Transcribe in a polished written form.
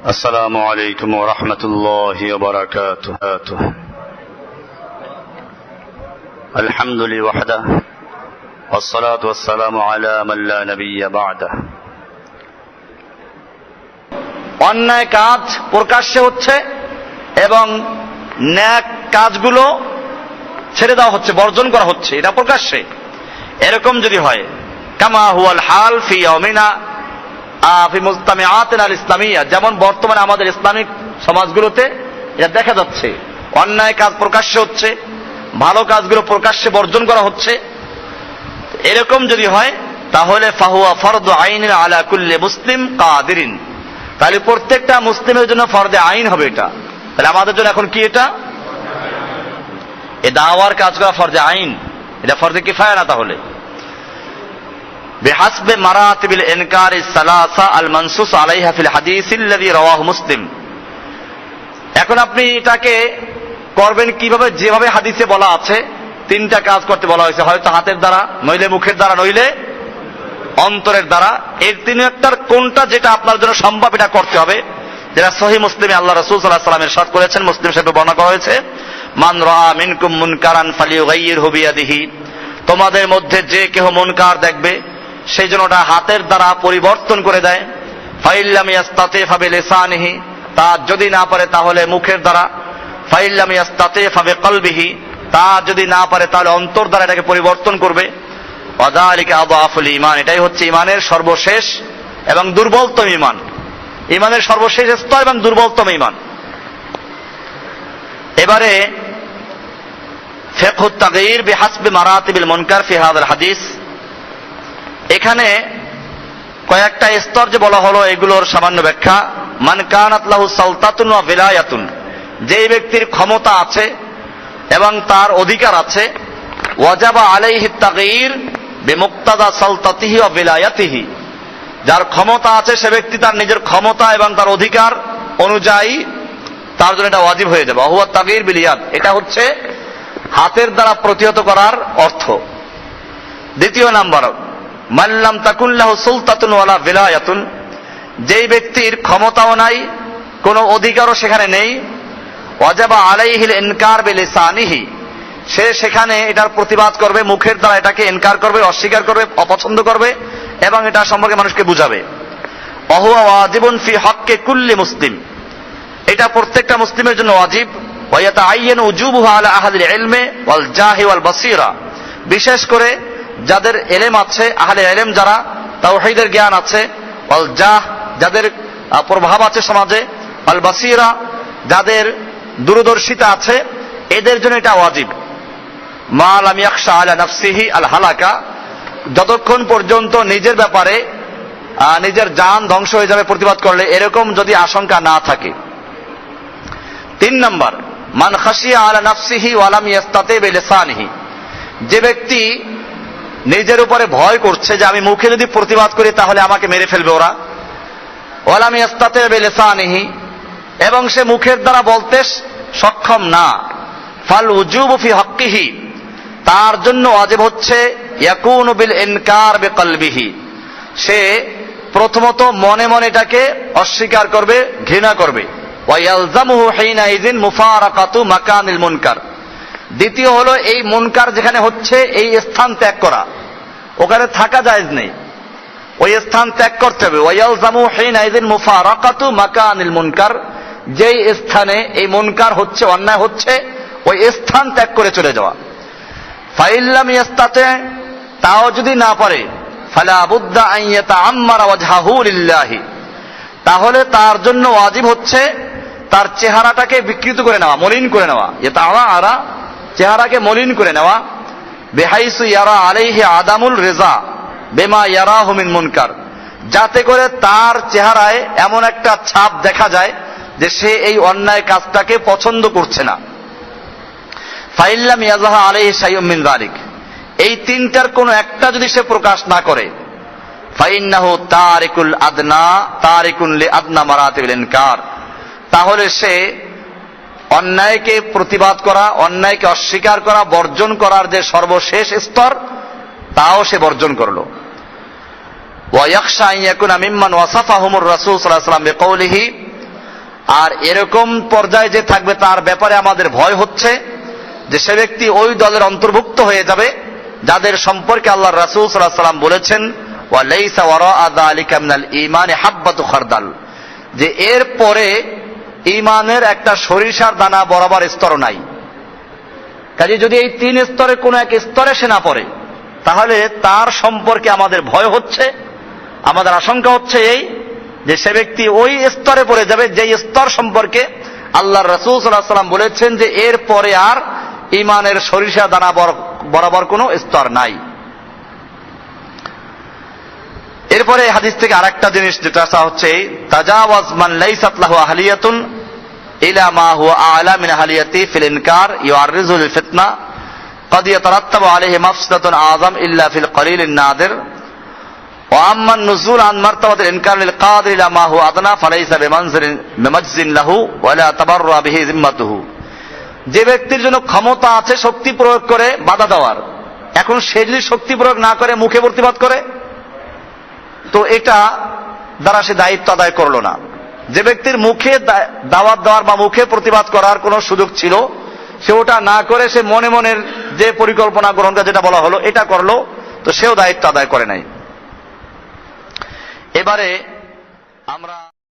السلام عليكم ورحمة الله وبركاته. الحمد لله وحده والصلاة والسلام على من لا نبي بعده. অন্যায় কাজ প্রকাশ্যে হচ্ছে এবং ন্যাক কাজগুলো ছেড়ে দেওয়া হচ্ছে, বর্জন করা হচ্ছে, এটা প্রকাশ্যে। এরকম যদি হয়, কামা হুয়াল হাল ফি ইয়াউমিনা ফি মুজতামিআতিনা আল ইসলামিয়া, যেমন বর্তমানে আমাদের ইসলামিক সমাজগুলোতে এটা দেখা যাচ্ছে, অন্যায় কাজ প্রকাশ্যে হচ্ছে, ভালো কাজগুলো প্রকাশ্যে বর্জন করা হচ্ছে। এরকম যদি হয় তাহলে ফাহুয়া ফরদু আইনিন আলা কুল্লি মুসলিম কাদিরিন, তাহলে প্রত্যেকটা মুসলিমের জন্য ফরদে আইন হবে এটা। তাহলে আমাদের জন্য এখন কি এটা? এই দাওয়ার কাজ করা ফরজে আইন, এটা ফরজে কিফায়া না। তাহলে বিহাসবে মারাতিবিল ইনকার সালাসা আল মানসুস আলাইহা ফিল হাদিস আল্লাযী রাওয়াহু মুসলিম। এখন আপনি এটাকে করবেন কিভাবে? যেভাবে হাদিসে বলা আছে তিনটা কাজ করতে বলা হয়েছে, হয়তো হাতের দ্বারা, নইলে মুখের দ্বারা, নইলে অন্তরের দ্বারা। এর তিন একটার কোনটা যেটা আপনার জন্য সম্ভব এটা করতে হবে, যেটা সহিহ মুসলিমে আল্লাহ রাসূল সাল্লাল্লাহু আলাইহি ওয়াসাল্লাম ইরশাদ করেছেন, মুসলিম শরীফে বর্ণনা করা হয়েছে, মান রাআ মিনকুম মুনকারান ফালিয়ুগাইয়িরহু বিয়াদিহি, তোমাদের মধ্যে যে কেহ মুনকার দেখবে সেই জন্য ওটা হাতের দ্বারা পরিবর্তন করে দেয়। ফাইল্লাম ইয়াস্তাতি ফাবিলিসানিহি, তা যদি না পারে তাহলে মুখের দ্বারা। ফাইল্লাম ইয়াস্তাতি ফাবিকলবিহি, তা যদি না পারে তাহলে অন্তর দ্বারা এটাকে পরিবর্তন করবে। ওয়াযালিকা আযআফুল ঈমান, এটাই হচ্ছে ঈমানের সর্বশেষ এবং দুর্বলতম ঈমান, ঈমানের সর্বশেষ স্তর এবং দুর্বলতম ঈমান। এবারে ফিকহুত তাগয়ির বিহাসবি মারাতিবিল মুনকার ফি হাযাল হাদিস, এখানে কয়েকটা স্তর যে বলা হলো এগুলোর সামান্য ব্যাখ্যা। মান কানাত লাহু সালতাতুন ওয়া ভিলায়াতুন, যেই ব্যক্তির ক্ষমতা আছে এবং তার অধিকার আছে, ওয়াজাবা আলাইহি তাগয়ির বিমুক্তাদা সালতাতিহি ওয়া ভিলায়াতিহি, যার ক্ষমতা আছে সে ব্যক্তি তার নিজের ক্ষমতা এবং তার অধিকার অনুযায়ী তার জন্য এটা ওয়াজিব হয়ে যাবে। হুয়া তাগয়ির বিল ইয়াদ, এটা হচ্ছে হাতের দ্বারা প্রতিহত করার অর্থ। দ্বিতীয় নাম্বার, মাল্লাম তাকুন লাহু সুলতাতুন ওয়ালা ভিলায়াতুন, যেই ব্যক্তির ক্ষমতাও নাই, কোনো অধিকারও সেখানে নেই, ওয়াজাবা আলাইহিল ইনকার বিলিসানিহি, সে সেখানে এটার প্রতিবাদ করবে, মুখের দ্বারা এটাকে ইনকার করবে, অস্বীকার করবে, অপছন্দ করবে এবং এটা সম্পর্কে মানুষকে বুঝাবে। ওয়াহুয়া ওয়াজিবুন ফি হক্কি কুল্লি মুসলিম, এটা প্রত্যেকটা মুসলিমের জন্য ওয়াজিব। ওয়া ইয়াতাআয়্যানু উজুবুহু আলা আহলিল ইলমি ওয়াল জাহি ওয়াল বাসীরা, বিশেষ করে যাদের এলেম আছে, আহলে ইলম যারা, তাওহীদের জ্ঞান আছে, ওয়াল জাহ যাদের প্রভাব আছে সমাজে, ওয়াল বাসীরা যাদের দূরদর্শিতা আছে, এদের জন্য এটা ওয়াজিব। মা লাম ইয়াখশা আলা নাফসিহি আল হালাকা, যতক্ষণ পর্যন্ত নিজের ব্যাপারে নিজের জান ধ্বংস হয়ে যাবে প্রতিবাদ করলে, এরকম যদি আশঙ্কা না থাকে। তিন নম্বর, মান খাশিয়া আলা নাফসিহি ওয়া লাম ইয়াস্তাতি বিলিসানিহি, যে ব্যক্তি নিজের উপরে ভয় করছে যে আমি মুখে যদি প্রতিবাদ করি তাহলে আমাকে মেরে ফেলবে ওরা, ওয়া লাম ইয়াস্তাতি বিলিসানিহি, এবং সে মুখের দ্বারা বলতে সক্ষম না, ফাল উজুবু ফি হক্কিহি, তার জন্য ওয়াজিব হচ্ছে ইয়াকুনু বিল ইনকার বিকলবিহি, সে প্রথমত মনে মনে এটাকে অস্বীকার করবে, ঘৃণা করবে। ওয়া ইয়ালজামুহু হিনাইযিন মুফারাকাতু মাকানিল মুনকার, দ্বিতীয় হলো এই মুনকার যেখানে হচ্ছে এই স্থান ত্যাগ করা, ওখানে থাকা জায়েজ নেই, ওই স্থান ত্যাগ করতে হবে। ওয়া ইয়ালজামু হিনাইযিন মুফারাকাতু মাকানিল মুনকার, যেই স্থানে এই মুনকার হচ্ছে, অন্যায় হচ্ছে, ওই স্থান ত্যাগ করে চলে যাওয়া। ফাইল্লাম ইয়াস্তাতি, তাও যদি না পারে, ফালা বুদ্দা আন ইয়াতাআম্মারা ওয়াজহাহু লিল্লাহি, তাহলে তার জন্য ওয়াজিব হচ্ছে তার চেহারাটাকে বিকৃত করে নেওয়া, মলিন করে নেওয়া। ইয়াতাআরা, চেহারাকে মলিন করে নেওয়া। বিহাইসু ইয়ারা আলাইহি আদামুল রিজা বিমা ইয়ারাহু মিন মুনকার, যাতে করে তার চেহারায় এমন একটা ছাপ দেখা যায় যে সে এই অন্যায় কাজটাকে পছন্দ করছে না। ফাইল্লাম ইয়াজহা আলাইহি শাইউম মিন যালিক, এই তিনটার কোনো একটা যদি সে প্রকাশ না করে, ফাইন্নাহু তারিকুল আদনা তারিকুন লি আদনা মারাতিবিল ইনকার, তাহলে সে অন্যায়কে প্রতিবাদ করা, অন্যায়কে অস্বীকার করা, বর্জন করার যে সর্বশেষ স্তর, তাও সে বর্জন করলো। ওয়া ইয়াখশা আন ইয়াকুনা মিম্মান ওয়াসাফাহুমুর রাসূল সাল্লাল্লাহু আলাইহি ওয়াসাল্লাম বিকাউলিহি আর এরকম পর্যায়ে যে থাকবে তার ব্যাপারে আমাদের ভয় হচ্ছে যে সে ব্যক্তি ওই দলের অন্তর্ভুক্ত হয়ে যাবে যাদের সম্পর্কে আল্লাহ রাসূল সাল্লাল্লাহু আলাইহি ওয়াসাল্লাম বলেছেন ওয়া লাইসা ওয়ারাআ যালিকা মিনাল ঈমানি হাব্বাতু খারদাল, যে এর পরে ঈমানের একটা সরিষার দানা বরাবর স্তর নাই। কাজে যদি এই 3 স্তরে কোনো এক স্তরে সে না পড়ে তাহলে তার সম্পর্কে আমাদের ভয় হচ্ছে, আমাদের আশঙ্কা হচ্ছে এই যে সে ব্যক্তি ওই স্তরে পড়ে যাবে যেই স্তর সম্পর্কে আল্লাহর রাসূল সাল্লাল্লাহু আলাইহি ওয়াসাল্লাম বলেছেন যে এর পরে আর ঈমানের সরিষা দানা বরাবর কোনো স্তর নাই। এরপরে হাদিস থেকে আরেকটা জিনিস যেটা আসা হচ্ছে তাজাওয়াজ মান লাইসাত লাহু আহলিয়াতুন ইলা মা হুয়া আ'লা মিন আহলিয়াতি ফিল ইনকার ইউআররিজু লিল ফিতনা قد يترتب عليه مفسدة أعظم إلا في القليل النادر وأما النزول عن مرتبة الإنكار للقادر إلى ما هو أدنى فليس بمجز له ولا تبرأ به ذمته। যে ব্যক্তির জন্য ক্ষমতা আছে শক্তি প্রয়োগ করে বাধা দেওয়ার, এখন সে যদি শক্তি প্রয়োগ না করে মুখে প্রতিবাদ করে তো এটা দ্বারা সে দায়িত্ব আদায় করলো না। যে ব্যক্তির মুখে দাওয়াত দেওয়ার বা মুখে প্রতিবাদ করার কোনো সুযোগ ছিল সে ওটা না করে সে মনে মনের যে পরিকল্পনা গ্রহণ করে যেটা বলা হলো এটা করলো, তো সেও দায়িত্ব আদায় করে নাই। এবারে আমরা